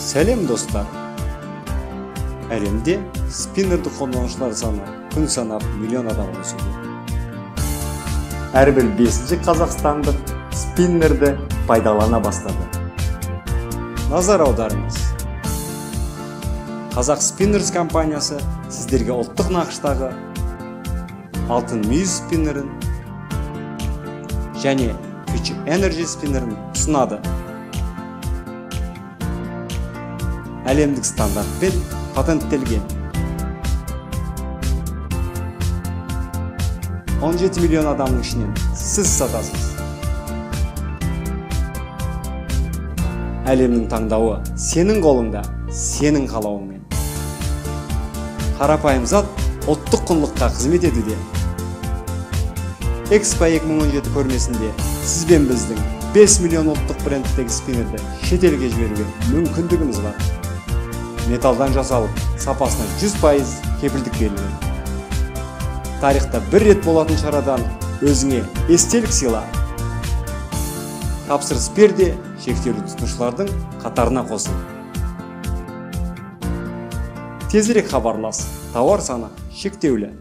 Сәлем достар. Әлемде спиннерді қолданушылар саны күн санап миллион адам өсуде. Әрбір 5-ші қазақстандық спиннерді пайдалана бастады. Назар аударыңыз. Қазақ Spinners компаниясы сіздерге ұлттық нақыштағы алтын мүйіз спиннерін және Future Energy спиннерін ұсынады. Әлемдік стандартпен патенттелген. 17 миллион адамның ішінен сіз сатасыз. Әлемнің таңдауы сенің қолыңда, сенің қалауыңмен. Қарапайым зат ұлттық құндылыққа қызмет етуде. Экспо 2017 көрмесінде сіз бен біздің 5 миллион ұлттық брендтегі спиннерді шетелге жіберуге мүмкіндігіміз бар. Металдан жасалып, сапасына 100% кепілдік берілген. Тарихта бір рет болатын шарадан өзіңе естелік сыйла. Тапсырыс берде, шектеулі тұтынушылардың қатарына қосыл. Тезірек хабарлас, тауар саны шектеулі.